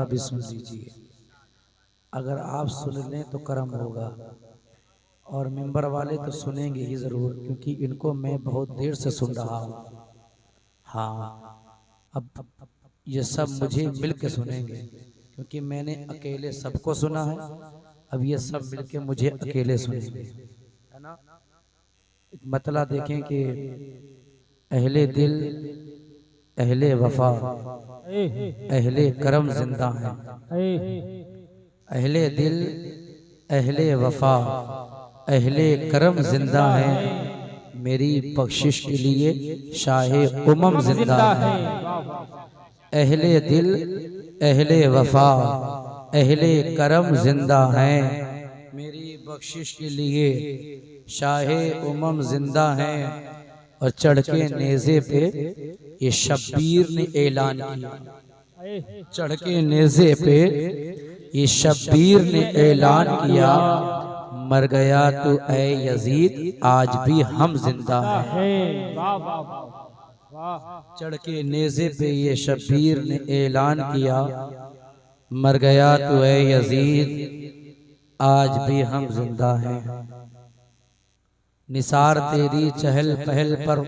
भी सुन लीजिए। अगर आप सुन लें तो कर्म होगा, और मेंबर वाले तो सुनेंगे ही जरूर, क्योंकि इनको मैं बहुत देर से सुन रहा हूँ। हाँ, अब ये सब मुझे मिल के सुनेंगे, क्योंकि मैंने अकेले सबको सुना है। अब ये सब मिल के मुझे अकेले सुनेंगे, है ना। एक मतला देखें कि अहले दिल, अहले वफा, अहले करम जिंदा हैं। अहले दिल, अहले वफा, अहले करम जिंदा हैं। मेरी बख्शिश के लिए शाहे उमम जिंदा है। अहले दिल, अहले वफा, अहले करम जिंदा हैं। मेरी बख्शिश के लिए शाहे उमम जिंदा हैं। और चढ़ के नेज़े पे ये शब्बीर ने ऐलान किया। चढ़ के नेज़े पे ये शब्बीर ने ऐलान किया, मर गया तो ऐ यजीद आज भी हम जिंदा हैं। चढ़ के नेज़े पे ये शब्बीर ने ऐलान किया, मर गया तो ऐ यजीद आज भी हम जिंदा हैं। निसार तेरी चहल पहल पर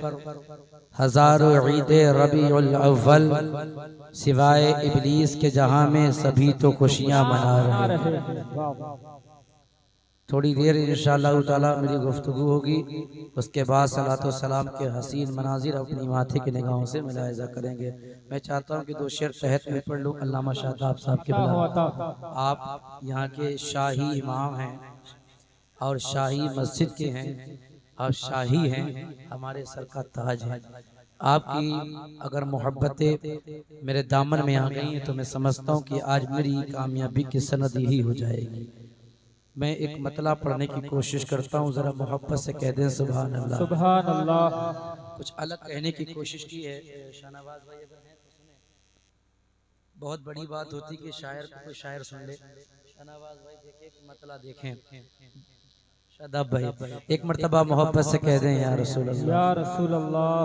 हजारों ईदे रबीउल अव्वल, सिवाय इबलीस के जहां में सभी तो खुशियां मना रहे। थोड़ी देर इंशाअल्लाह ताला मेरी गुफ्तगू होगी, उसके बाद सलातो सलाम के हसीन मनाजिर अपनी माथे की निगाहों से मुलाहिजा करेंगे। मैं चाहता हूं कि दो शेर तहत में पढ़ लूं। अल्लामा शादाब साहब के बुला, आप यहाँ के शाही इमाम हैं और शाही मस्जिद के हैं, आप शाही हैं, हमारे सर का ताज है। आपकी अगर मोहब्बतें मेरे दामन में आ गई हैं तो मैं समझता हूँ कि आज मेरी कामयाबी की सनद यही हो जाएगी। मैं एक मतला पढ़ने की कोशिश करता हूँ, जरा मोहब्बत से कह दें सुभान अल्लाह। सुभान अल्लाह। कुछ अलग कहने की कोशिश की है। शाहनवाज भाई अगर हैं तो सुने। बहुत बड़ी बात होती कि शायर को कोई शायर सुन ले। शाहनवाज भाई देखें, मतला देखें। शादाब भाई एक मर्तबा मोहब्बत से कह दें या रसूल अल्लाह, या रसूल अल्लाह।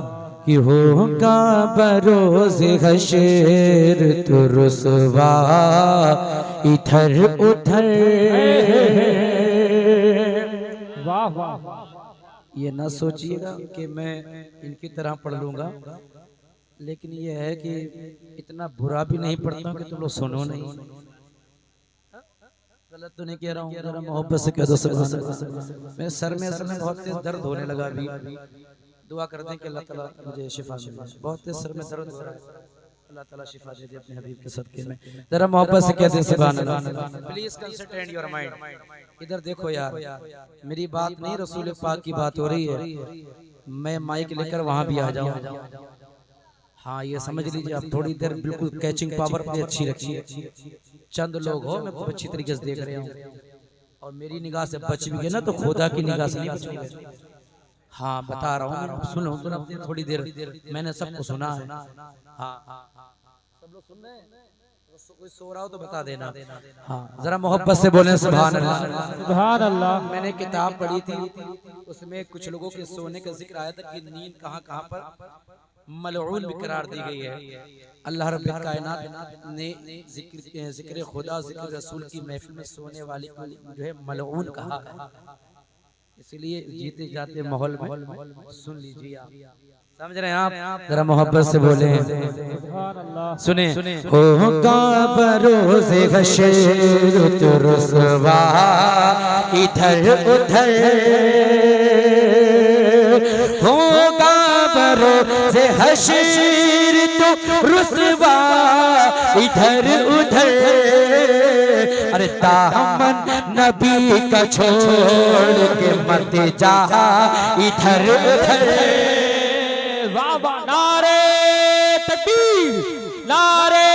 कि होगा बरोज़े हशर तो रुसवा इधर उधर। वाह वाह। ये ना सोचिएगा कि मैं इनकी तरह पढ़ लूंगा, लेकिन ये है कि इतना बुरा भी नहीं पढ़ता हूँ कि तुम लोग सुनो नहीं। गलत तो नहीं कह रहा हूँ, जरा मोहब्बत से कह दो सुभान अल्लाह। मेरे सर में असल में बहुत तेज दर्द होने लगा अभी। दुआ कर दें कि अल्लाह ताला मुझे शिफा दे। बहुत तेज सर में दर्द हो रहा है, अल्लाह ताला शिफा दे दे अपने हबीब के सदके में। जरा मोहब्बत से कह दें सुभान अल्लाह। Please concentrate your mind. इधर देखो यार, मेरी बात नहीं रसूल पाक की बात हो रही है। मैं माइक लेकर वहां भी आ जाऊं। हाँ, ये समझ लीजिए आप। थोड़ी देर बिल्कुल कैचिंग पावर अपनी अच्छी रखिए। चंद लोग हो, मैं खूब अच्छी तरीके से देख रहे हूँ, और मेरी निगाह से बच भी गए ना तो खुदा की निगाह से नहीं बचेंगे। हाँ, बता रहा हूँ, सुनो थोड़ी देर। मैंने सबको सुना है। हाँ, सब लोग सुन रहे हैं। कोई सो रहा हो तो बता देना। हाँ, जरा मोहब्बत से बोलें सुभान अल्लाह। सुभान अल्लाह। मैंने किताब पढ़ी थी, उसमें कुछ लोगों के सोने का जिक्र आया था कि नींद कहाँ कहाँ पर मलऊन भी करार दी गई है। अल्लाह रब्बुल कायनात ने जिक्र खुदा, जिक्र रसूल की महफिल में सोने वाले को जो है मलऊन कहा है। इसलिए जीते जाते माहौल में सुन लीजिए आप। समझ रहे हैं आप? जरा मोहब्बत से बोले सुने। होगा बरोज़े हशर तो रुसवा इधर उधर, होगा बरोज़े हशर तो रुसवा इधर उधर। अरे दामन नबी का छोड़ के मत जा इधर उधर। नारे तकबीर, नारे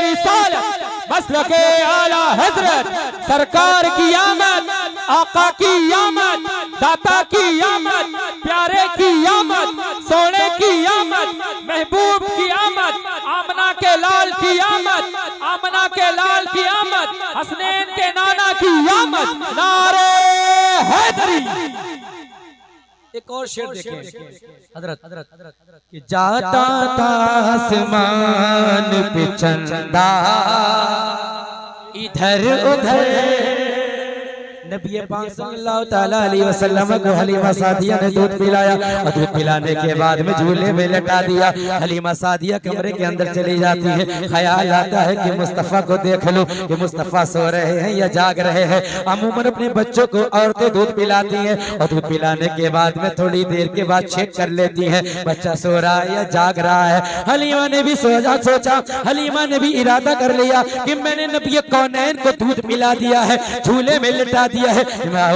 रिसालत, मसलके आला हजरत, सरकार की आमद, आका की आमद, दाता की आमद, प्यारे की आमद, सोने की आमद, महबूब की आमद, आमना के लाल की आमद, आमना के लाल की आमद, हसनैन के नाना की आमद। नारे हैदरी। एक और शेर देखें हजरत कि जाता था आसमान पे चंदा, इधर उधर। नबी पाक सल्लल्लाहु ताला अलैहि वसल्लम को हलीमा सादिया ने दूध पिलाया और दूध पिलाने के बाद में झूले में लटा दिया। हलीमा सादिया कमरे के अंदर चली जाती है। ख्याल आता है कि मुस्तफ़ा को देख लूं कि मुस्तफ़ा सो रहे हैं या जाग रहे हैं। अमूमन अपने बच्चों को औरतें दूध पिलाती हैं और दूध पिलाने के बाद में थोड़ी देर के बाद चेक कर लेती हैं बच्चा सो रहा है या जाग रहा है। हलीमा ने भी सोचा, हलीमा ने भी इरादा कर लिया कि मैंने नबी कौनैन को दूध पिला दिया है, झूले में लिटा दिया है,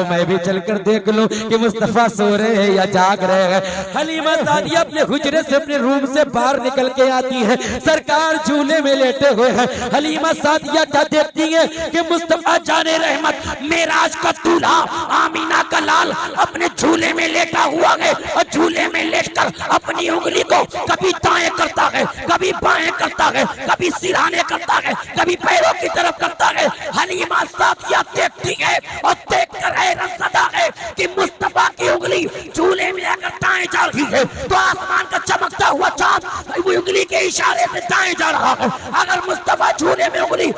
मैं भी चलकर देख लूं कि मुस्तफ़ा सो रहे हैं या जाग रहे हैं। हलीमा सादिया अपने हुजरे से, अपने रूम से बाहर निकल के आती है। सरकार झूले में लेटे हुए हैं। हलीमा सादिया क्या देखती है कि मुस्तफ़ा जाने रहमत मेराज का दूल्हा आमीना का लाल अपने झूले में लेटा हुआ है और झूले में लेटकर अपनी उंगली को कभी दाएं करता है, कभी बाएं करता है, कभी सिरहाने करता है, कभी पैरों की तरफ करता है। हलीमा सादिया देखती है और देखकर हैरत ज़दा है कि मुस्तफ़ा की उंगली झूले में अगर दाएं जा रही है तो आसमान का चमकता हुआ चांद उंगली के इशारे से दाएं जा रहा है। अगर मुस्तफ़ा झूले में उंगली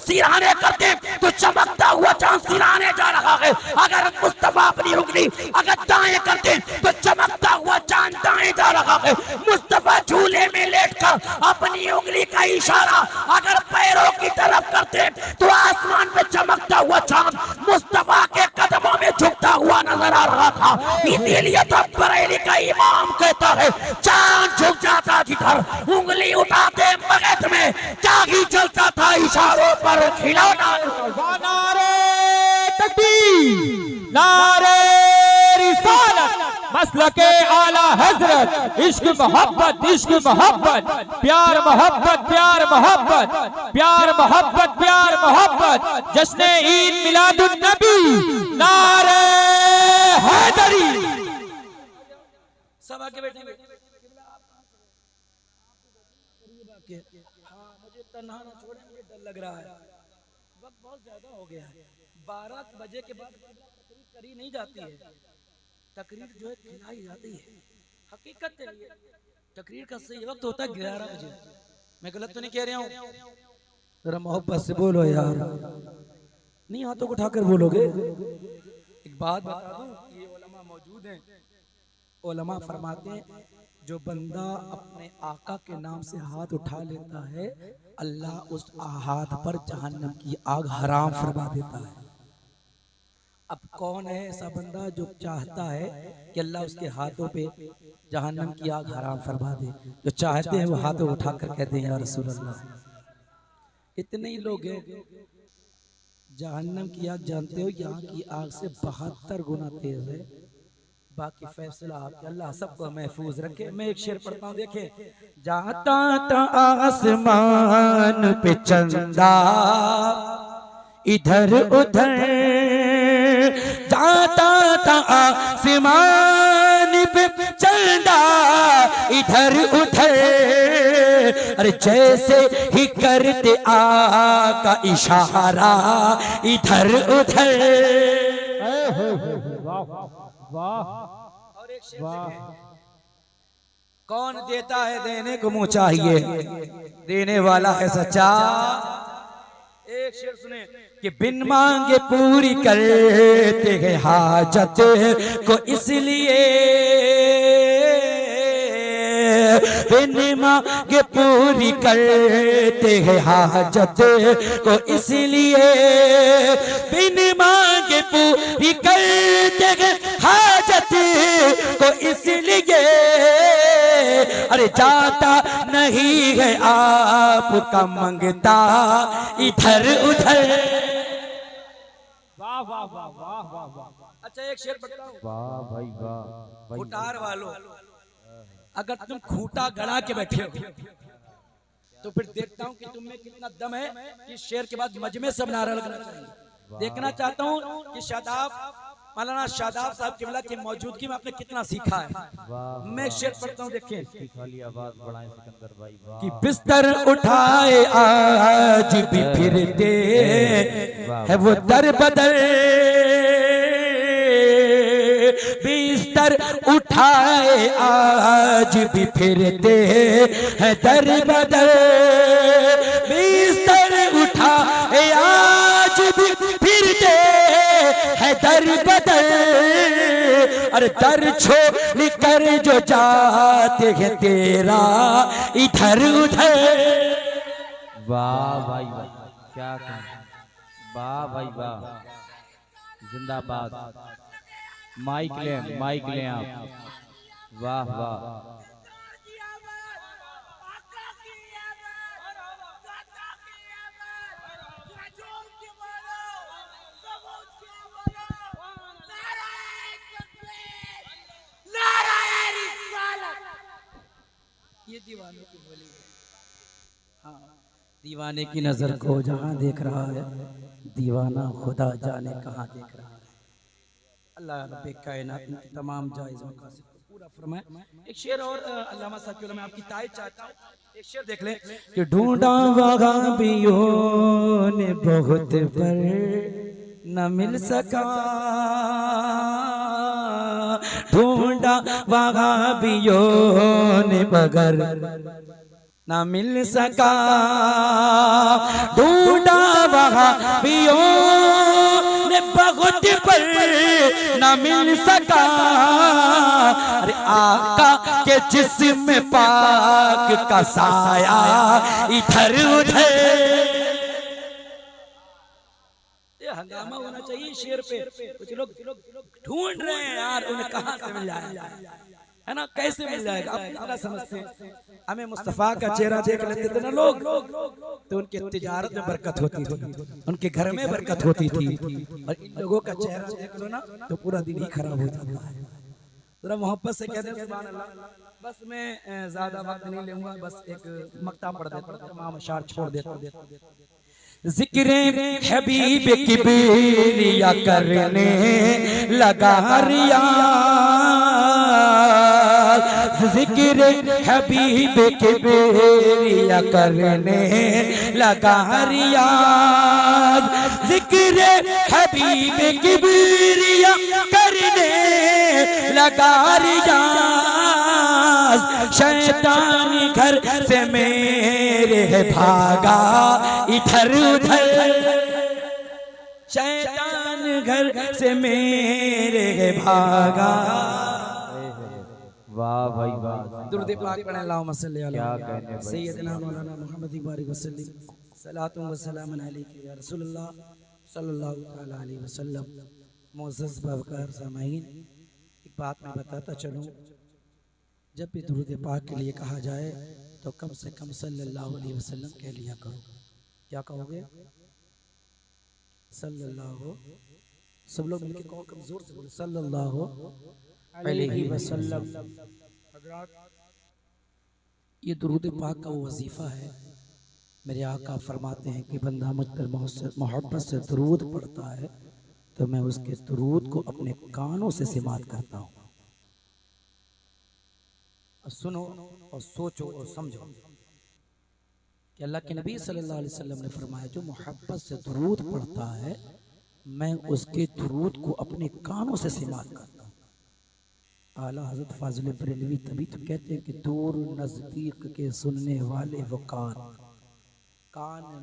सिरहाने करते तो चमकता हुआ चांद सिरहाने जा रहा है। अगर मुस्तफ़ा अपनी उंगली अगर दाएं करते तो चमकता हुआ चांद दाएं जा रहा है। मुस्तफ़ा झूले में लेटकर अपनी उंगली का इशारा अगर पैरों की तरफ करते तो आसमान में चमकता हुआ चांद मुस्तफ़ा के कदमों में झुकता हुआ नजर आ रहा था। इसीलिए तो बरेली का इमाम कहता है चांद झुक जाता जिधर उंगली उठाते मगध में जागी चलता था इशारों पर खिलौना। नारे तकबीर, नारे रिसालत, मसलके आला हजरत, इश्क मोहब्बत, इश्क मोहब्बत, प्यार मोहब्बत, प्यार मोहब्बत, प्यार मोहब्बत, प्यार मोहब्बत, जश्न ईद मिलादुन नबी, नारे हैदरी। सब आगे बैठे। मुझे तन्हा ना छोड़े, मुझे डर लग रहा है, वक्त बहुत ज्यादा हो गया है। 12 बजे के बाद तकरीर करी नहीं जाती है। तकरीर जो है खिलाई जाती है, हकीकत है ये। तकरीर का सही वक्त होता है 11 बजे। मैं गलत तो नहीं कह रहा हूँ? जरा मोहब्बत से बोलो यार, नहीं हाथों को उठाकर बोलोगे। एक बात बता दूं, ये उलमा मौजूद हैं। उलमा फरमाते हैं जो बंदा अपने आका के नाम से हाथ उठा लेता है अल्लाह उस हाथ पर जहन्नम की आग हराम फरमा देता है। अब कौन है ऐसा बंदा जो चाहता है कि अल्लाह उसके हाथों पे जहन्नम की आग हराम फरमा दे? जो चाहते हैं वो हाथों उठाकर कहते हैं या रसूल अल्लाह। इतने ही लोग हैं। जहन्नम की आग जानते हो, यहाँ की आग से 72 गुना तेज है। बाकी फैसला आपके, अल्लाह सबको महफूज रखे। मैं एक शेर पढ़ता हूँ, देखे। जाता था आसमान पे चंदा इधर उधर, जाता था आसमान पे चंदा इधर उधर, अरे जैसे ही करते आका इशारा इधर उधर। और एक शेर कौन देता है देने को मुँह चाहिए, देने वाला है सच्चा। एक शेर सुने कि बिन मांगे पूरी करते हैं हाजत को, इसलिए बिन मांगे पूरी करते हैं हाजत को, इसलिए बिन मांगे पूरी करते हैं हाजत को, इसलिए अरे जाता नहीं है आपका मंगता इधर उधर। वाह वाह वाह वाह वाह वाह। अच्छा एक शेर पढ़ता हूँ। वाह भाई वाह। खुटार वालों, अगर तुम खूंटा गड़ा के बैठे हो तो फिर देखता हूँ कि तुम में कितना दम है। इस शेर के बाद मजमे सब नारा लगना चाहिए। देखना चाहता हूँ कि शादाब मौलाना शादाब साहब किबला की मौजूदगी में आपने कितना सीखा है। मैं शेर पढ़ता हूँ, देखें। कि बिस्तर उठाए आज भी फिरते है वो दर बदर, बिस्तर उठाए आज भी फिरते है दर बदर, बिस्तर उठाए आज अरे दर छोड़ कर जो जाते हैं तेरा इधर उधर। वाह भाई वाह, क्या कहें, वाह भाई वाह, जिंदाबाद। माइक लें आप, वाह वाह। ये दीवानों की बोली है। हाँ, दीवाने की नजर को जहां देख रहा है, दीवाना खुदा जाने कहां देख रहा है। अल्लाह रब्बे कायनात इनकी तमाम जायज़ मकासिद को पूरा फरमाए। एक शेर और अल्लामा साहब मैं आपकी ताय चाहता हूं, एक शेर देख लें कि ढूंढा वहाबियों ने बहुत पर न मिल सका, ढूंढा वहाबियों ने मगर न मिल सका, ढूंढा वहाबियों ने बहुत पर न मिल सका। अरे आका के जिस्म पाक का साया इधर उधर। ये हंगामा होना चाहिए शेर पे। कुछ लोग ढूंढ रहे हैं यार, उन्हें कहां से मिल जाएगा, है ना, कैसे मिल जाएगा, आप ज्यादा समझते हैं। हमें मुस्तफा का चेहरा देख लेते थे ना लोग, तो उनके तिजारत में बरकत होती थी, उनके घर में बरकत होती थी। और इन लोगों का चेहरा देख लो ना तो पूरा दिन ही खराब हो जाता है। जरा मोहब्बत से कहते हैं सुभान अल्लाह। बस मैं ज्यादा बात नहीं लूंगा, बस एक मक्ता पढ़ देता हूं, तमाम अशार छोड़ देता हूं। जिक्र हबीब किबरिया करने लगा रियाज, जिक्र हबीब किबरिया करने लगा रियाज, जिक्र हबीब किबरिया करने लगा रियाज। शैतान घर से मेरे भागा इधर उधर, शैतान घर से मेरे भागा। वाह भाई वाह, दुरूद पाक पढ़ें, अल्लाहुम्मा सल्ली अला कहने भाई। सय्यदना मौलाना मुहम्मद बारिक वसल्लम, सलातु व सलामुन अलैका या रसूलल्लाह सल्लल्लाहु तआला अलैहि वसल्लम। मुअज़्ज़ज़ बावकार सामाईन, एक बात मैं बताता चलूं, जब भी दुरूद पाक के लिए कहा जाए तो कम से कम सल्लल्लाहु अलैहि वसल्लम कह लिया करो। क्या कहोगे? सल्लल्लाहु, सब लोग मिलके कहो, कमजोर से बोलो, सल्लल्लाहु अलैहि वसल्लम। ये दुरूद पाक का वो वजीफा है। मेरे आका फरमाते हैं कि बंदा मुझ पर मोहब्बत से दुरूद पढ़ता है तो मैं उसके दुरूद को अपने कानों से समात करता हूँ। सुनो और सोचो और समझो कि अल्लाह के नबी सल्लल्लाहु अलैहि वसल्लम ने फरमाया, जो मोहब्बत से दुरूद पढ़ता है मैं उसके दुरूद को अपने कानों से समात करता हूँ। आला हज़रत फाज़िल बरेलवी तभी तो कहते हैं कि दूर नज़दीक के सुनने वाले वो कान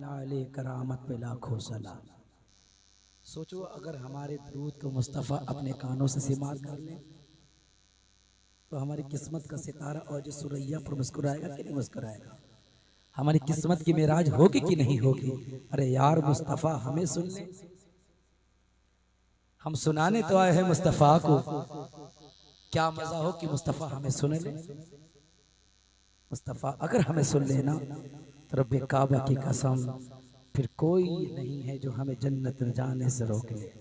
नाले करामत पे लाखों सलाम। सोचो अगर हमारे दुरूद को मुस्तफ़ा अपने कानों से समात कर ले तो हमारी किस्मत का सितारा और जो सुरैया पर मुस्कुराएगा कि नहीं मुस्कुराएगा? हमारी किस्मत की मेराज होगी कि नहीं होगी? अरे यार मुस्तफ़ा हमें सुन ले, हम सुनाने तो आए हैं मुस्तफ़ा को, क्या मजा हो कि मुस्तफ़ा हमें सुन ले। मुस्तफ़ा अगर हमें सुन लेना तो रब्बे काबा की कसम फिर कोई नहीं है जो हमें जन्नत में जाने से रोक ले।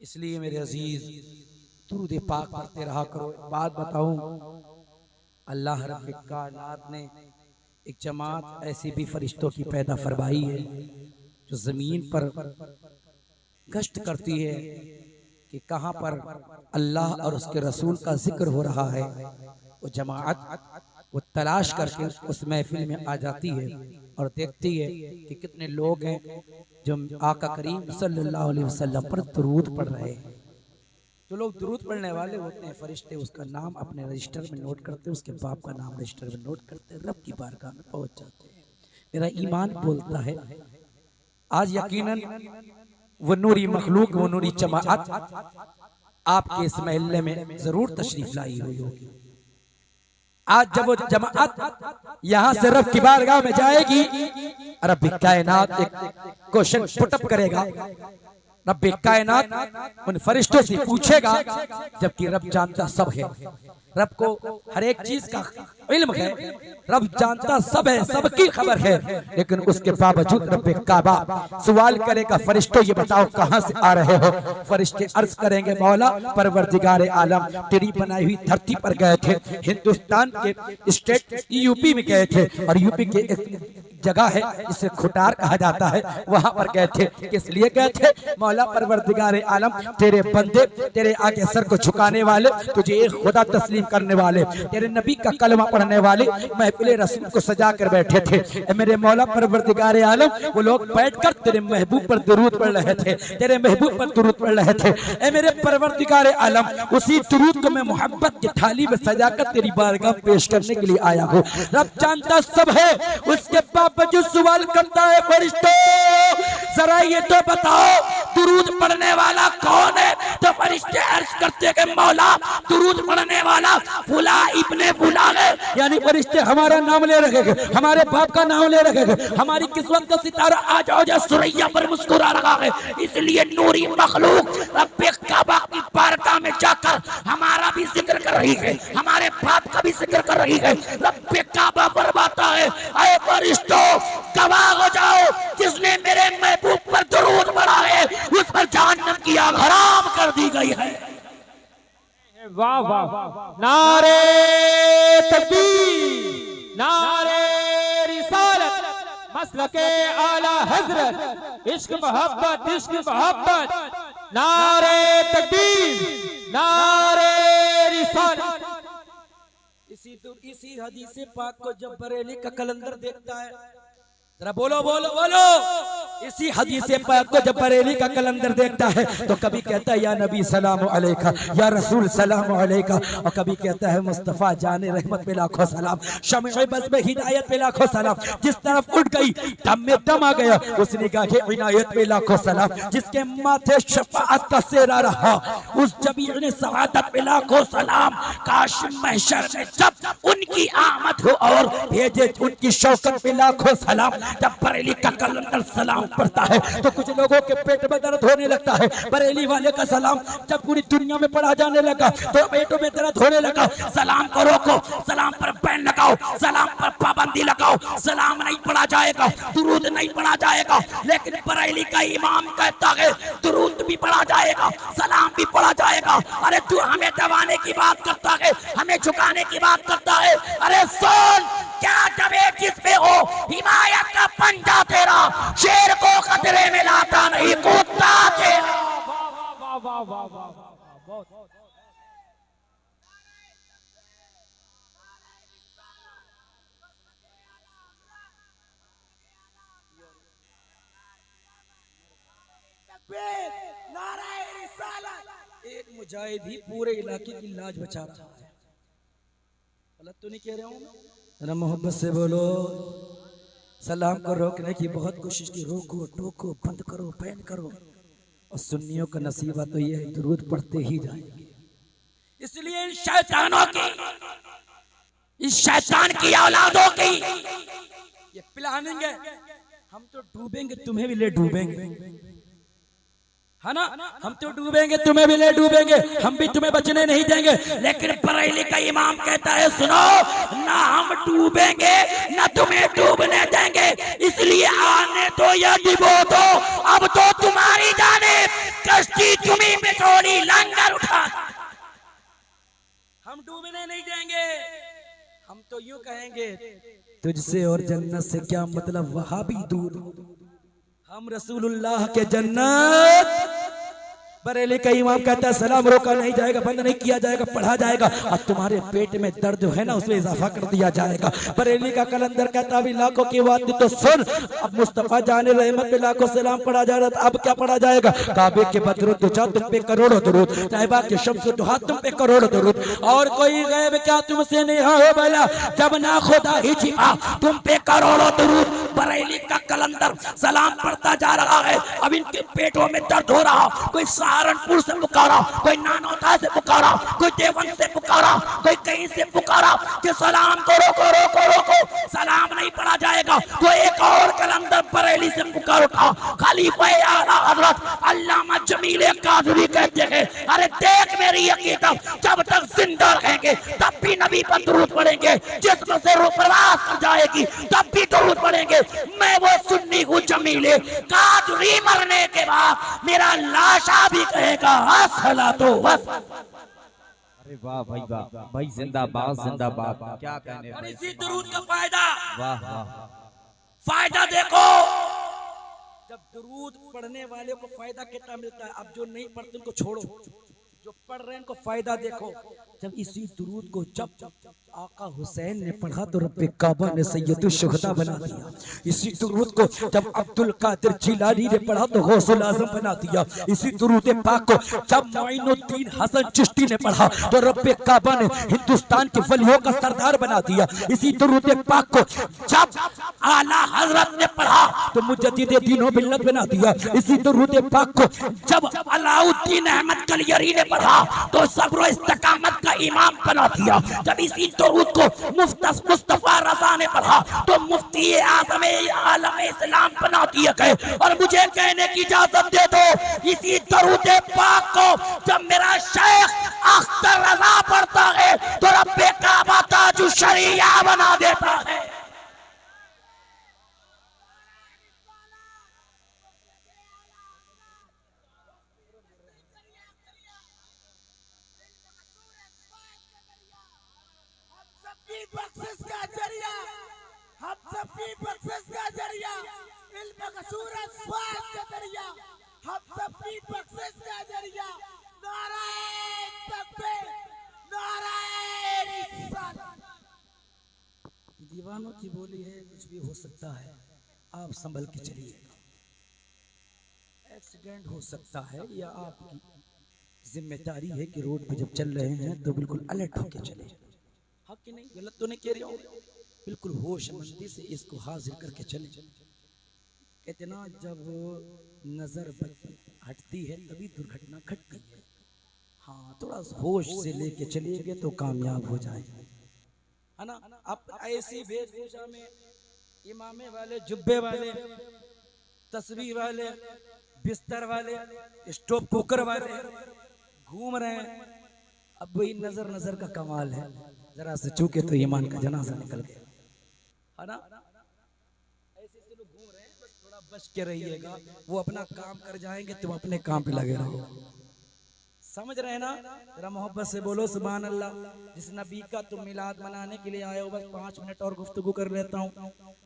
इसलिए मेरे अजीज दुरूद पाक पढ़ते रहा करो। बात बताऊं, अल्लाह रब्बे कायनात ने एक जमात ऐसी भी फरिश्तों की पैदा फरमाई है जो जमीन पर गश्त करती है कि कहां पर अल्लाह और उसके रसूल का जिक्र हो रहा है। वो जमात वो तलाश करके उस महफिल में आ जाती है और देखती है कि कितने लोग हैं जो आका करीम सल्लल्लाहु अलैहि वसल्लम पर दुरूद पढ़ रहे हैं। जो लोग दुरूद पढ़ने वाले होते हैं फरिश्ते उसका नाम अपने रजिस्टर में नोट करते हैं, उसके बाप का नाम रजिस्टर में नोट करते हैं, रब की बारगाह में पहुंच जाते हैं। मेरा ईमान बोलता है आज यकीनन वो नूरी मखलूक, वो नूरी जमाअत आपके इस महल्ले में जरूर तशरीफ लाई हुई होगी। आज जब वो जमाअत यहाँ से रब की बारगाह में जाएगी, रब कायनात एक क्वेश्चन पुटअप करेगा। रब कायनात उन फरिश्तों से पूछेगा, जबकि रब जानता सब है, रब को हर एक चीज का इल्म है, रब जानता सब है, सबकी खबर है, लेकिन उसके बावजूद रब काबा सवाल करेगा, फरिश्तों ये बताओ कहां से आ रहे हो? फरिश्ते अर्ज करेंगे, मौला परवरदिगार आलम तेरी बनाई हुई धरती पर गए थे, हिंदुस्तान के स्टेट यूपी में गए थे, और यूपी के एक जगह है जिसे खुटार कहा जाता है, वहां पर गए थे। किस लिए गए थे? मौला परवरदिगार आलम तेरे बंदे, तेरे आगे सर को झुकाने वाले, तुझे एक खुदा तस्लीम करने वाले, तेरे नबी का कलमा पढ़ने वाले महफिल रसूल को सजा कर बैठे थे। ए मेरे मौला परवरदिगार आलम, वो लोग बैठकर तेरे महबूब पर दुरूद पढ़ रहे थे, तेरे महबूब पर दुरूद पढ़ रहे थे। ए मेरे परवरदिगार आलम, उसी दुरूद को मैं मोहब्बत की थाली में सजाकर तेरी बारगाह पेश करने के लिए आया हूँ। रब जानता सब है, उसके बावजूद सवाल करता है, फरिश्तों जरा ये तो बताओ दुरूद पढ़ने वाला कौन है? तो फरिश्ते अर्ज करते कि मौला दुरूद पढ़ने वाला फुला इब्ने फुला है। यानी फरिश्ते हमारा नाम ले रखेंगे, हमारे बाप का नाम ले रखेंगे, हमारी किस्मत का सितारा आज औजा सुरैया पर मुस्कुरा रहा है। इसलिए नूरी मखलूक रब्बे काबा की बारगाह में जाकर हमारा भी जिक्र कर रही है, हमारे बाप का भी जिक्र कर रही है। रब्बे काबा फरमाता है, ऐ फरिश्तों गवाह हो जाओ, जिसने मेरे महबूब पर दुरूद पढ़ा है उस पर जहन्नम की आग हराम कर दी गई है। वाह वाह, नारे तकबीर, नारे रिसालत, मसलके आला हजरत, इश्क मोहब्बत, इश्क मोहब्बत, नारे तकबीर, नारे रिसालत। इसी हदीस पाक को जब बरेली का कलंदर देखता है, जरा बोलो बोलो बोलो, इसी हदीस पाक को जब बरेली का कलंदर देखता है तो कभी कहता है या नबी सलाम अलैका, या रसूल सलाम अलैका, और कभी कहता है मुस्तफ़ा जाने रहमत पे लाखों सलाम, शम्ए बस में हिदायत पे लाखों सलाम। जिस तरफ उठ गई दम में दम आ गया, उस निगाह के इनायत पे लाखों सलाम। जिसके माथे शफाअत का सेहरा रहा, उस जबीर ने सआदत पे लाखों सलाम। काश महशर में जब उनकी आमद हो और भेजे उनकी शौकत पे लाखों सलाम। जब बरेली का कलंदर सलाम पढ़ता है तो कुछ लोगों के पेट में दर्द होने लगता है। बरेली वाले का सलाम जब पूरी दुनिया में पढ़ा जाने लगा तो पेटों में दर्द होने लगा। सलाम को रोको, सलाम पर बैन लगाओ, सलाम पर पाबंदी लगाओ, सलाम नहीं पढ़ा जाएगा, दुरूद नहीं पढ़ा जाएगा। लेकिन बरेली का इमाम कहता है दुरूद भी पढ़ा जाएगा, सलाम भी पढ़ा जाएगा। अरे तू हमें दबाने की बात करता है, हमें झुकाने की बात करता है। अरे सुन, क्या दबे जिस पे हो, हिमायत का पंजा तेरा, शेर को खतरे में लाता नहीं कूदता तेरा। वाह वाह वाह वाह, बहुत एक मुजाहिद ही पूरे इलाके की लाज बचा रहा है। गलत तो नहीं कह रहा हूँ? जरा मोहब्बत से बोलो। सलाम को रोकने की बहुत कोशिश की, रोको टोको बंद करो बैन करो, और सुन्नियों का नसीबा तो ये है दुरूद पढ़ते ही जाएंगे। इसलिए इन शैतानों की, इस शैतान की औलादों की ये प्लानिंग है, हम तो डूबेंगे तुम्हें भी ले डूबेंगे, है ना? हम तो डूबेंगे तुम्हें भी ले डूबेंगे, हम भी तुम्हें बचने नहीं देंगे। लेकिन बरेली का इमाम कहता है सुनो, ना हम डूबेंगे ना तुम्हें डूबने देंगे। इसलिए आने दो या डुबो दो, अब तो तुम्हारी जाने कश्ती तुम्ही पे छोड़ी, लंगर उठा। हम डूबने नहीं देंगे, हम तो यूं कहेंगे तुझसे और जन्नत से क्या मतलब, वहां भी दूर, हम रसूलुल्लाह के जन्नत। बरेली का इमाम कहता है सलाम रोका नहीं जाएगा, बंद नहीं किया जाएगा, पढ़ा जाएगा, और तुम्हारे पेट में दर्द है ना उसमें इजाफा कर दिया जाएगा। बरेली का कलंदर कहता है लाखों की बात तो सुन, अब मुस्तफा जाने रहमत पे लाखों सलाम पढ़ा जा रहा था, अब क्या पढ़ा जाएगा? काबे के बदरुद दुजा तुम पे करोड़ों दुरूद, तैयबा के शम्स दुहा तुम पे करोड़ों दुरूद, और कोई गैब क्या तुमसे नहीं हो भला, जब ना खुदा ही छिपा तुम पे करोड़ों दुरूद। बरेली का कलंदर सलाम पढ़ता जा रहा है। अब इनके पेटों में दर्द हो रहा, कोई सहारनपुर से पुकारा, कोई नानौता से पुकारा, कोई देवबंद से पुकारा, कोई कहीं से पुकारा कि सलाम को रोको रोको रोको, सलाम नहीं पढ़ा जाएगा। तो एक और कलंदर बरेली से पुकार उठा, खलीफा आला हजरत अल्लामा जमील कादरी कहते हैं, अरे देख मेरी अकीदत, जब तक जिंदा रहेंगे तब भी नबी पर दुरूद पढ़ेंगे, जिस्म से रूह प्रवास कर जाएगी तब भी दुरूद पढ़ेंगे। मैं वो सुन्नी हूँ जमीले कादरी, मरने के बाद मेरा लाशा भी कहेगा अस्सलातो वस। अरे वाह भाई वाह भाई, जिंदाबाद जिंदाबाद, क्या कहने और इसी दुरूद का फायदा, वाह वाह, फायदा देखो, जब दुरूद पढ़ने वाले को फायदा कितना मिलता है। अब जो नहीं पढ़ते उनको छोड़ो, जो पढ़ रहे हैं उनको फायदा देखो। जब इसी दुरूद को जब आका हुसैन ने पढ़ा तो रब्बे काबा ने सैयदुल शुहदा बना दिया। इसी दुरूद को जब अब्दुल कादिर जिलानी ने पढ़ा तो गौसुल आजम बना दिया। इसी दुरूद पाक को जब मोइनुद्दीन हसन चिश्ती ने पढ़ा तो रब्बे काबा ने हिंदुस्तान के वलियों का सरदार बना दिया। इसी दुरूद पाक को जब आला हजरत ने पढ़ा तो मुजद्दिद दीन व मिल्लत बना दिया। इसी दुरूद पाक को जब अलाउद्दीन अहमद कलियरी ने पढ़ा तो सब्र व इस्तिकामत का इमाम बना दिया। जब इसी दुरूद को मुस्तफा रजा ने पढ़ा तो मुफ्ती आज़म आलम इस्लाम बना दिया गए। और मुझे कहने की इजाजत दे दो, इसी दुरूद पाक को जब मेरा शेख अख्तर रजा पढ़ता है तो रब्बे काबा ताजु शरिया बना देता है। बख्शिश का जरिया, हम सबकी बख्शिश का जरिया, इल्म का सूरज स्वाद का जरिया, हम सबकी बख्शिश का जरिया। नाराए तकबीर, नाराए रिसालत। दीवानों की बोली है, कुछ भी हो सकता है, आप संभल के चलिएगा। एक्सीडेंट हो सकता है या आपकी जिम्मेदारी है कि रोड पे जब चल रहे हैं तो बिल्कुल अलर्ट होके चले। हाँ कि नहीं, गलत तो नहीं कह रही हूँ, बिल्कुल होशमंदी से इसको हाजिर करके चले। कहते ना जब नजर हटती है तभी दुर्घटना घटती है। हाँ, थोड़ा होश से लेके चलिएगा तो कामयाब हो जाए, है ना। अब ऐसी वेशभूषा में इमामे वाले, जुब्बे वाले, तस्वीर वाले, बिस्तर वाले, स्टोव कुकर वाले घूम रहे हैं। अब वही नजर नजर का कमाल है, जरा से चूके तो ईमान का जनाजा निकल गया, है ना। ऐसे से लोग घूम रहे हैं, बस थोड़ा बच के रहिएगा। वो अपना काम कर जाएंगे, तुम अपने काम पे लगे रहो। समझ रहे हैं ना? जरा मोहब्बत से बोलो सुभान अल्लाह। जिस नबी का तुम मिलाद मनाने के लिए आए हो, बस 5 मिनट और गुफ्तगू कर लेता हूँ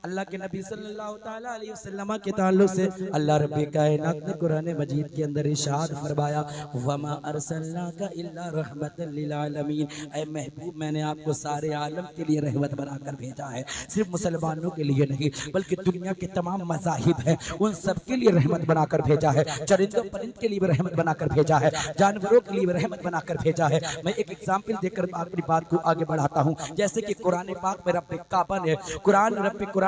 अल्लाह के नबी सल्लल्लाहु ताला अलैहि वसल्लम के ताल्लुक से। अल्लाह रब्बे कायनात ने कुरान मजीद के अंदर इरशाद फरमाया, वमा अरसलनाका इल्ला रहमतल लिल आलमीन। ऐ महबूब, मैंने आपको सारे आलम के लिए रहमत बनाकर भेजा है। सिर्फ मुसलमानों के लिए नहीं, बल्कि दुनिया के तमाम मज़ाहिब हैं उन सब के लिए रहमत बनाकर भेजा है। चरिंदों परिंद के लिए भी रहमत बनाकर भेजा है, जानवरों के लिए रहमत बनाकर भेजा है। मैं एक एग्जाम्पल देकर अपनी बात को आगे बढ़ाता हूँ। जैसे कि कुरान पाक में रब्बे काबा ने कुरान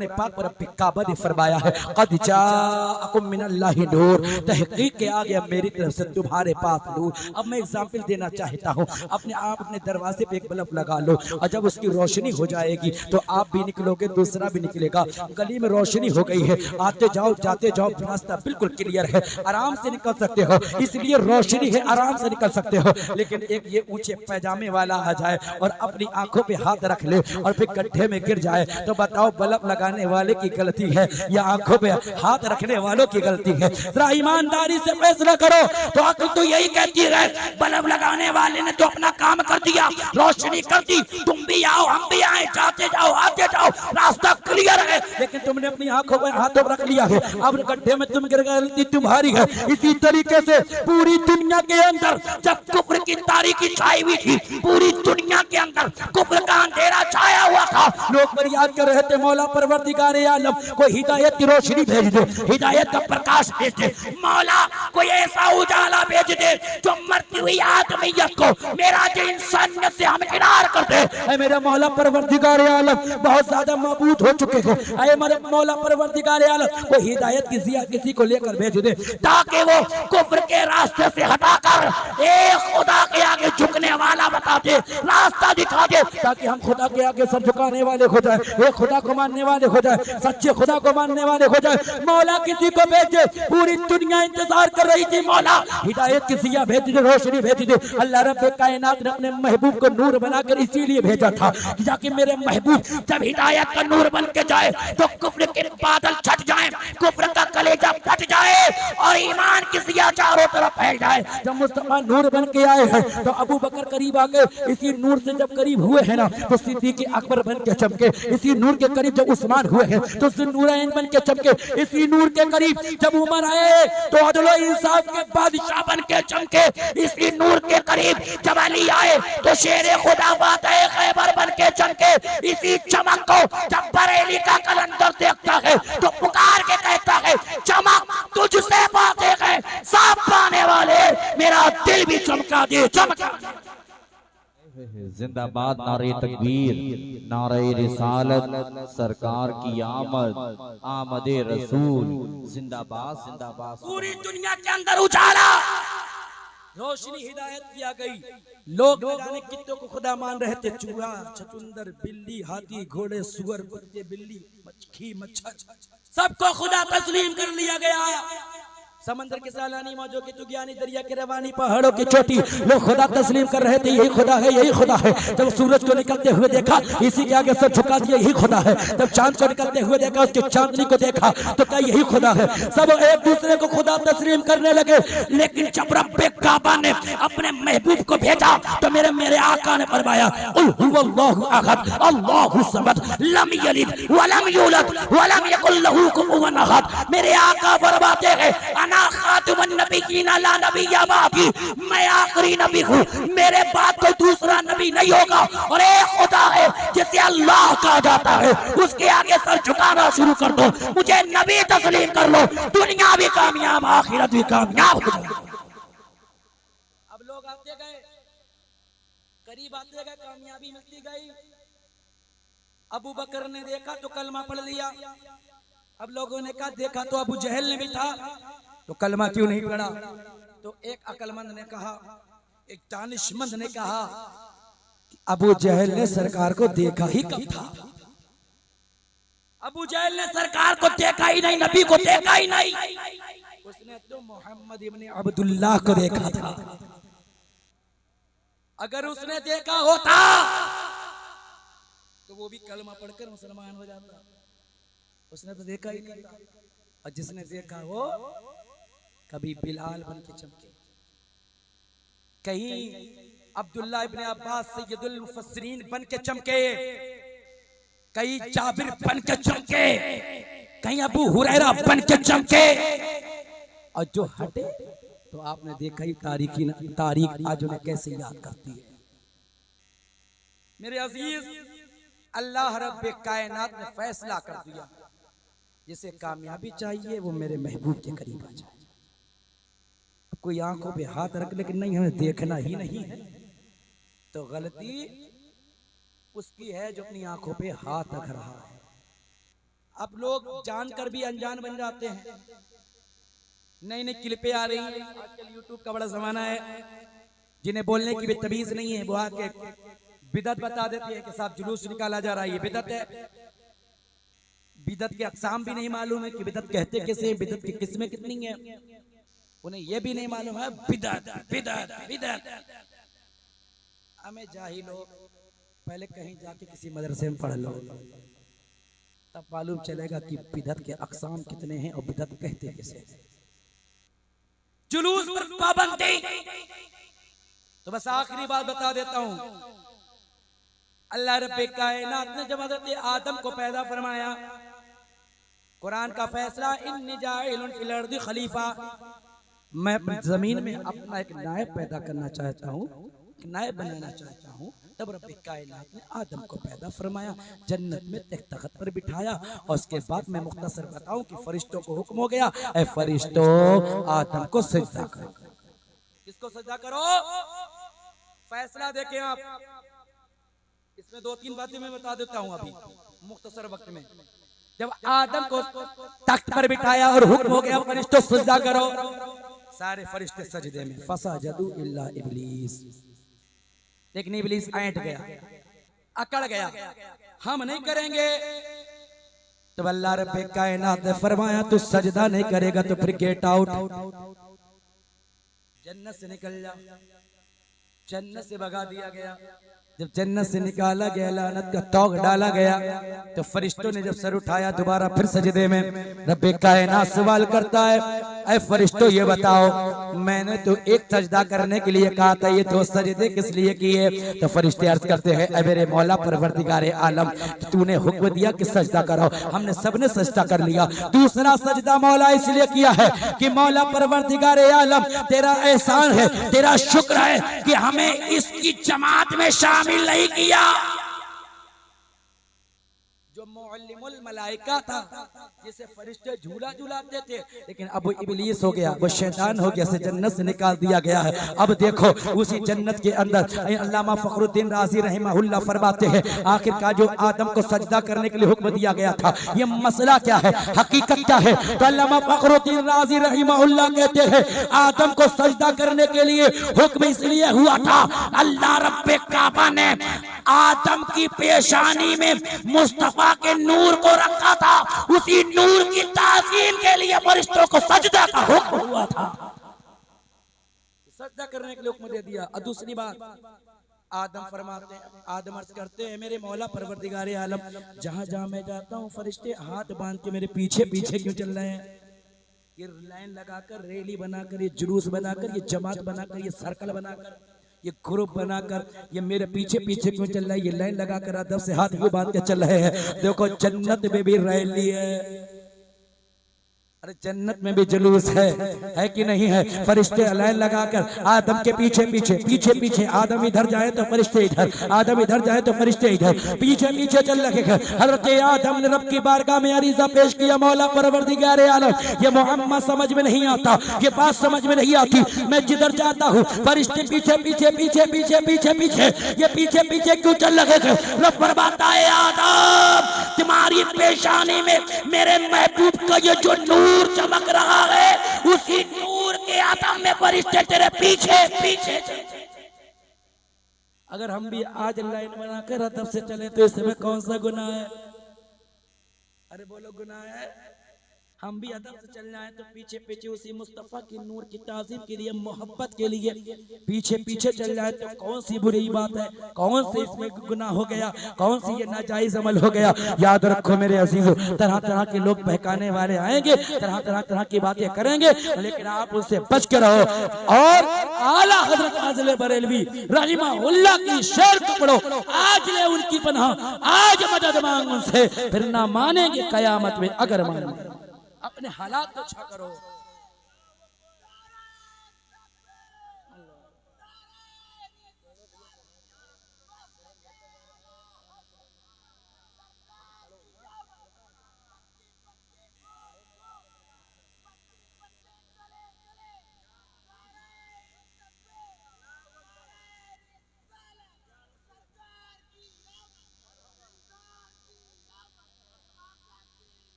पाक में रब्बे काबा ने फरमाया है, क़द जाअकुम मिनल्लाहि नूर, तहकीक के आगे अब मेरी तरफ से तुम्हारे पास नूर। अब मैं एग्जाम्पल देना चाहता हूँ। अपने आप अपने दरवाजे पे एक बल्ब लगा लो और जब उसकी रोशनी हो जाएगी तो आप भी निकलोगे, दूसरा भी निकलेगा। गली में रोशनी हो गई है, आते जाओ जाते जाओ, रास्ता बिल्कुल क्लियर है, आराम से निकल सकते हो। इसलिए रोशनी है, आराम से निकल सकते हो। लेकिन एक ये ऊंचे पैजामे वाला आ जाए और अपनी आंखों पे हाथ रख ले और फिर गड्ढे में गिर जाए तो बताओ बल्ब लगाने वाले की गलती है या आंखों पे हाथ रखने वालों की गलती है? जरा ईमानदारी से फैसला करो। तो अक्ल तो यही कहती है, बल्ब लगाने वाले ने तो अपना काम कर दिया, रोशनी कर दी, तुम भी आओ हम भी आए, जाते जाओ आते जाओ, रास्ता क्लियर है। लेकिन तुमने अपनी आंखों पे हाथों रख लिया है, अब गड्ढे में तुम गिर गए, गलती तुम्हारी है। इसी तरीके से पूरी दुनिया के अंदर जब कुफ्र की तारीकी छाई हुई थी, पूरी दुनिया के अंदर कुफ्र का अंधेरा छाया हुआ था, लोग फरियाद कर रहे थे मौला परवरदिगार आलम कोई हिदायत की रोशनी भेज दे, हिदायत का प्रकाश भेज दे, मौला कोई ऐसा उजाला भेज दे जो मरती हुई आदमियत को, मेरा जो इंसानियत से हमकिनार कर दे। ऐ मेरा मौला परवरदिगार आलम बहुत ज्यादा मबूद हो चुके हो, ऐ मेरा मौला परवरदिगार आलम कोई हिदायत की जिया किसी को लेकर भेज दे ताकि वो कुफ्र के रास्ते से हटाकर एक खुदा के आगे झुकने वाला बता दे, रास्ता दिखा दे, ताकि हम खुदा के आगे सर झुकाने वाले हो जाए, एक खुदा को मानने वाले हो जाए, सच्चे खुदा को मानने वाले हो जाए। मौला किसी को भेज दे, पूरी दुनिया इंतजार कर रही थी, मौला हिदायत की जिया भेज दे, रोशनी भेज दे। अल्लाह रब्बे कायनात ने अपने महबूब को नूर बनाकर इसीलिए भेजा था कि जाके मेरे महबूब जब हिदायत का नूर बन के जाए तो कुफ्र के बादल छट जाए, कुफ्र का कलेजा फट जाए और ईमान की जिया चारों तरफ फैल जाए। जब मुस्तफा नूर बन के आए हैं तो अबू बकर करीब आ गए, इसी नूर से जब करीब हुए हैं ना तो सिद्दीक अकबर बन के चमके, इसी नूर के करीब जब उस्मान हुए हैं तो ज़ुन्नूरैन बन के चमके, इसी नूर के करीब जब उमर आए तो अदल व इंसाफ के बादशाह बन के चमके, इसी नूर के करीब जब अली आए तो शेरे खुदा फातह खैबर बन के चमके, इसी चमक को जब बरेली का कलंदर देखता है तो पुकार के कहता है चमक तुझसे फातह है, साफ पाने वाले मेरा दिल भी चमका दे, चमका जिंदाबाद नारे तकबीर, नारे रिसालत, सरकार की आमद, आमदे रसूल, जिंदाबाद जिंदाबाद। पूरी दुनिया के अंदर उजाला, रोशनी हिदायत किया गई, लोग न जाने कितनों को खुदा मान रहे थे, चूहा चचुंदर बिल्ली हाथी घोड़े सुअर कुत्ते बिल्ली मक्खी मच्छर सबको खुदा तस्लीम कर लिया गया। समंदर के सालानी मौजों की तुगियानी दरिया के रवानी पहाड़ों की चोटी लोग खुदा तस्लीम कर रहे थे, यही खुदा है यही खुदा है। जब सूरज को निकलते हुए देखा इसी के आगे सर झुका दिया, यही खुदा है। जब चांद को निकलते हुए देखा उसके चांदनी को देखा तो कहा यही खुदा है। सब एक दूसरे को खुदा तस्लीम करने लगे, लेकिन जब रब्बे काबा ने अपने महबूब को भेजा तो मेरे आका ने फरमाया कुल हुवल्लाहु अहद अल्लाहु समद लम यलिद वलम यूलद वलम यकुल लहू कुफुवन अहद। मेरे आका फरमाते हैं अना खातिमुन नबिय्यीन ला नबिय्य बादी, मैं आखिरी नबी हूँ, मेरे बाद कोई दूसरा नबी नहीं होगा और एक खुदा है जिसे अल्लाह कहा जाता है, उसके आगे सर झुकाना शुरू कर दो, मुझे नबी तस्लीम कर लो, दुनिया भी कामयाब आखिरत भी कामयाब हो जाए। अब लोग आते गए, करीब आते गए, कामयाबी मिलती गई। अबू बकर ने देखा तो कलमा पढ़ लिया। अब लोगों ने कहा देखा तो अबू जहल ने भी था तो कलमा क्यों नहीं पढ़ा? तो एक अकलमंद ने कहा, एक दानिशमंद ने कहा कि अबू जहल ने सरकार को देखा ही कब था? अबू जहल ने सरकार को देखा ही नहीं, नबी को देखा ही नहीं, उसने तो मोहम्मद इब्ने अब्दुल्लाह को देखा था। अगर उसने देखा होता तो वो भी कलमा पढ़कर मुसलमान हो जाता, उसने तो देखा ही नहीं। और जिसने देखा वो कभी बिलाल बन के चमके, कहीं अब्दुल्ला इब्ने अब्बास सैयदुल मुफस्सिरीन बन के चमके, कहीं जाबिर बन के चमके, कहीं अबू हुरैरा बन के चमके। और जो हटे तो आपने देखा ही तारीख आज उन्हें कैसे याद करती है। मेरे अजीज, अल्लाह रब्बे कायनात ने फैसला कर दिया, जिसे कामयाबी चाहिए वो मेरे महबूब के करीब आ जाए। कोई आंखों पे हाथ रख लेकिन नहीं हमें देखना ही नहीं है तो गलती उसकी है जो अपनी आंखों पे हाथ रख रहा है। अब लोग जानकर भी अनजान बन जाते हैं। नई नई क्लिपें आ रही हैं, आजकल यूट्यूब का बड़ा जमाना है, जिन्हें बोलने की भी तमीज नहीं है वो आके बिदत बता देती है कि साहब जुलूस निकाला जा रहा है, ये बिदत है। बिदत के अक़साम भी नहीं मालूम है कि बिदत कहते किसे, बिदत की किस्में कितनी है, उन्हें यह भी नहीं मालूम है बिदत बिदत बिदत। हमें जाहिलो पहले कहीं जाके किसी मदरसे में पढ़ लो, तब मालूम चलेगा कि बिदत के अक़साम कितने हैं और बिदत कहते किसे। जुलूस पर पाबंदी। तो बस आखिरी बात बता देता हूं, अल्लाह रब्बे कायनात ने जब हज़रत आदम को पैदा फरमाया, कुरान का फैसला इन्नी जाइलुन फिल अर्दि खलीफा, मैं अपनी जमीन में अपना एक नायब पैदा करना चाहता हूँ, एक नायब बनाना चाहता हूँ। तब रब्बे कायनात ने आदम को पैदा फरमाया, जन्नत में एक तख्त पर बिठाया और उसके बाद मैं मुख्तसर बताऊं कि फरिश्तों को हुक्म हो गया, ऐ फरिश्तों आदम को सजदा करो। किसको सजदा करो? फैसला देखें आप। इसमें 2-3 बातें मैं बता देता हूं अभी मुख्तसर वक्त में। जब आदम को तख्त पर बिठाया और हुक्म हो गया फरिश्तों सजदा करो, सारे फरिश्ते सजदे में, फसजदू इल्ला इब्लीस। लेकिन इब्लीस ऐंठ गया, अकड़ गया, हम नहीं करेंगे। तो अल्लाह रब्बे कायनात ने फरमाया तू सजदा नहीं करेगा तो फिर गेट आउट, जन्नत से निकल जा। जन्नत से भगा दिया गया। जब जन्नत से निकाला गया, लानत का तौग डाला गया, तो फरिश्तों ने जब सर उठाया दोबारा फिर सजदे में, रब्बे कायनात सवाल करता है, ऐ फरिश्तों ये बताओ मैंने तो एक सजदा करने के लिए कहा था, ये 2 सजदे किस लिए किए? तो फरिश्ते अर्ज करते हैं, ऐ मेरे मौला परवरदिगारे आलम, तूने हुक्म दिया कि सजदा करो, हमने सबने सजदा कर लिया। दूसरा सजदा मौला इसलिए किया है कि मौला परवरदिगारे आलम तेरा एहसान है, तेरा शुक्र है कि हमें इसकी जमात में शामिल नहीं किया। जो मुअल्लिमुल मलाइका था, जिसे फरिश्ते झूला झूलाते थे, लेकिन अब वो इब्लीस हो गया, वो शैतान हो गया, से जन्नत से निकाल दिया गया है। अब देखो उसी जन्नत के अंदर अल्लामा फखरुद्दीन राजी रहमहुल्लाह फरमाते हैं, आखिर का जो आदम को सजदा करने के लिए हुक्म दिया गया था, ये मसला क्या है, हकीकत क्या है? तो अल्लामा फखरुद्दीन राजी रहमहुल्लाह कहते हैं, आदम को सजदा करने के लिए हुक्म इसलिए हुआ था, अल्लाह रब्बे काबा ने आदम की पेशानी में मुस्तफा के नूर को रखा था, उसी नूर की ताज़ीम के लिए फरिश्तों को सजदा का हुक्म हुआ था। सजदा करने के लिए हुक्म दे दिया। और दूसरी बात, आदम फरमाते हैं, आदम अर्ज करते हैं, मेरे मौला परवरदिगारे आलम, जहां जहां मैं जाता हूं फरिश्ते हाथ बांध के मेरे पीछे पीछे क्यों चल रहे हैं? ये लाइन लगाकर, रैली बनाकर, ये जुलूस बनाकर, ये जमात बनाकर, ये सर्कल बनाकर, ये ग्रुप बनाकर, ये मेरे पीछे पीछे क्यों चल रहा है? ये लाइन लगाकर अदब से हाथ क्यों बांध के चल रहे हैं? देखो जन्नत में भी रैली है, अरे जन्नत में भी जुलूस है कि नहीं है? फरिश्ते लाइन लगाकर आदम के पीछे पीछे पीछे पीछे, आदम इधर जाए तो फरिश्ते इधर, आदम इधर जाए तो फरिश्ते इधर, पीछे पीछे चल रहे हैं। हजरत आदम ने रब की बारगाह में अरीज़ा पेश किया, मौला परवरदिगारे आलम, ये मोहम्मद समझ में नहीं आता, ये बात समझ में नहीं आती, मैं जिधर जाता हूँ फरिश्ते पीछे पीछे पीछे पीछे पीछे पीछे, ये पीछे पीछे क्यों चल रहे हैं? रब फरमाता है, आदम तुम्हारी पेशानी में मेरे महबूब का ये जो नूर चमक रहा है, उसी नूर के आदम में फरिश्ते तेरे पीछे पीछे। अगर हम भी आज लाइन बनाकर अदब से चले तो इसमें कौन सा गुनाह है? अरे बोलो गुनाह है? हम भी अदब से चल जाए तो पीछे पीछे उसी मुस्तफा की नूर की ताज़ीम के लिए, मोहब्बत के लिए पीछे पीछे चल जाए तो कौन सी बुरी बात है? कौन से इसमें गुनाह हो गया? कौन सी ये नाजायज अमल हो गया? याद रखो मेरे अजीजों, तरह तरह के लोग बहकाने वाले आएंगे, तरह की बातें करेंगे, लेकिन आप उनसे बच के रहो। और आला हजरत आजले बरेलवी रहमहुल्लाह की शेर को पढ़ो, आज ले उनकी पनाह, आज मदद मांग उनसे, फिर ना मानेंगे कयामत में अगर मानेंगे। अपने हालात को अच्छा करो।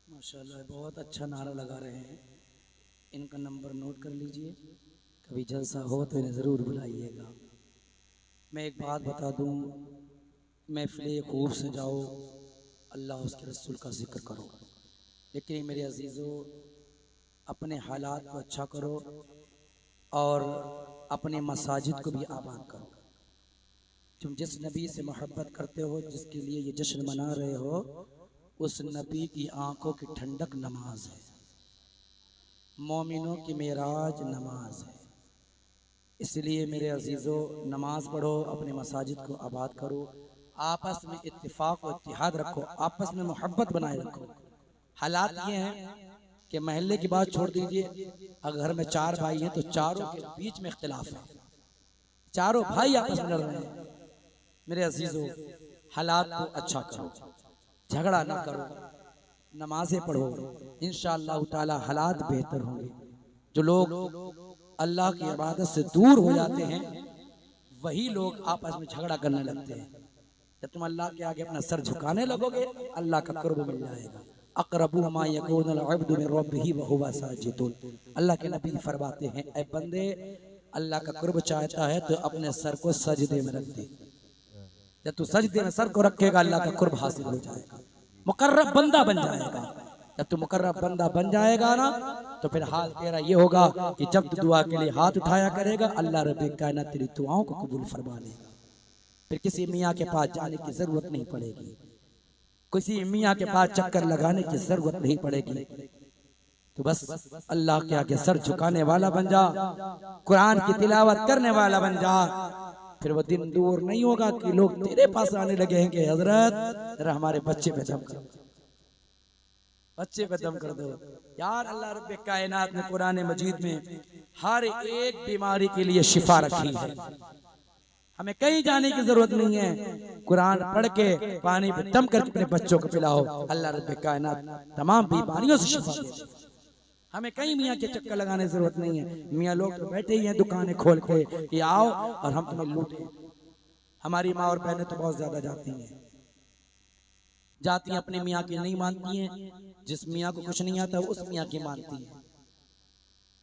माशाल्लाह बहुत अच्छा नारा लगा रहे हैं। इनका नंबर नोट कर लीजिए, कभी जलसा हो तो इन्हें ज़रूर बुलाइएगा। मैं एक बात बता दूं, महफिल खूब से जाओ, अल्लाह उसके रसूल का जिक्र करो, लेकिन मेरे अजीज़ों अपने हालात को अच्छा करो और अपने मसाजिद को भी आबाद करो। तुम जिस नबी से मोहब्बत करते हो, जिसके लिए ये जश्न मना रहे हो, उस नबी की आंखों की ठंडक नमाज है। मोमिनों की मेराज नमाज है। इसलिए मेरे अजीज़ों, नमाज पढ़ो, अपने मसाजिद को आबाद करो, आपस में इत्तिफाक और इत्तिहाद रखो, आपस में मोहब्बत बनाए रखो। हालात ये हैं कि महल्ले की बात छोड़ दीजिए, अगर घर में 4 भाई हैं तो चारों के बीच में इख्तिलाफ है, चारों भाई आपस में लड़ रहे हैं। मेरे अजीज़ों, हालात को अच्छा करो, झगड़ा ना करो, नमाजें पढ़ो, इंशाअल्लाह ताला हालात बेहतर होंगे। जो लोग अल्लाह की इबादत से दूर हो जाते हैं वही लोग आपस में झगड़ा करने लगते हैं। जब तुम अल्लाह के आगे अपना सर झुकाने लगोगे, अल्लाह का कुर्ब मिल जाएगा। अक़रबु मा यकूनुल अब्दु मिन रब्बिही व हुवा साजिदुन। अल्लाह के नबी फरमाते हैं, ऐ बंदे, अल्लाह का कुर्ब चाहता है तो अपने सर को सजदे में रख दे। जब तू सजदे में सर को रखेगा, अल्लाह का कुर्ब हासिल हो जाएगा, मुकर्रब बंदा बन जाएगा। जब तू मुकर्रब बंदा बन जाएगा ना, तो फिर हाल तेरा ये होगा कि जब तू दुआ के लिए हाथ उठाया करेगा, अल्लाह रब्बे कायनात तेरी दुआओं को कबूल फरमा लेगा। फिर किसी मियाँ के पास जाने की जरूरत नहीं पड़ेगी, किसी मियाँ के पास चक्कर लगाने की जरूरत नहीं पड़ेगी। तो बस अल्लाह के आगे सर झुकाने वाला बन जा, कुरान की तिलावत करने वाला बन जा। फिर वो दिन दूर नहीं होगा कि लोग तेरे पास आने लगे हैं कि हजरत जरा हमारे बच्चे पे दम कर दो, बच्चे पे दम कर दो। यार, अल्लाह रब्बे कायनात ने कुरान मजीद में हर एक बीमारी के लिए शिफा रखी है। हमें कहीं जाने की जरूरत नहीं है, कुरान पढ़ के पानी पे दम करके अपने बच्चों को पिलाओ, अल्लाह रब्बे कायनात तमाम बीमारियों से शिफा दे। हमें कहीं मियाँ के चक्कर लगाने की जरूरत नहीं है। मियाँ लोग तो बैठे ही हैं दुकानें खोल के कि आओ और हम तुम्हें लूटें। हमारी माँ और बहनें तो बहुत ज्यादा जाती हैं, अपने मियाँ की नहीं मानती हैं। जिस मियाँ को कुछ नहीं आता उस मियाँ की मानती हैं,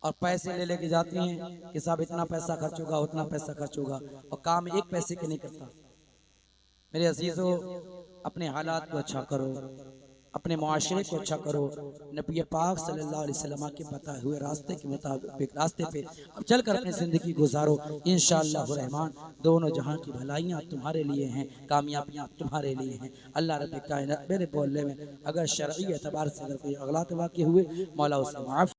और पैसे ले लेके जाती हैं कि साहब इतना पैसा खर्च होगा, उतना पैसा खर्च होगा, और काम 1 पैसे के नहीं करता। मेरे अजीजों, अपने हालात को अच्छा करो, अपने मुआशरे को अच्छा करो। नबी पाक सल्लल्लाहु अलैहि वसल्लम के बताए हुए रास्ते के मुताबिक रास्ते पे अब चलकर अपनी ज़िंदगी गुजारो। इंशाअल्लाह रहमान दोनों जहां की भलाइयाँ तुम्हारे लिए हैं, कामयाबियाँ तुम्हारे लिए हैं। अल्लाह रब्बे कायनात, मेरे बोलने में अगर शरई एतबार से अगर कोई अगलात वाक़ई हुए, मौला उसे माफ़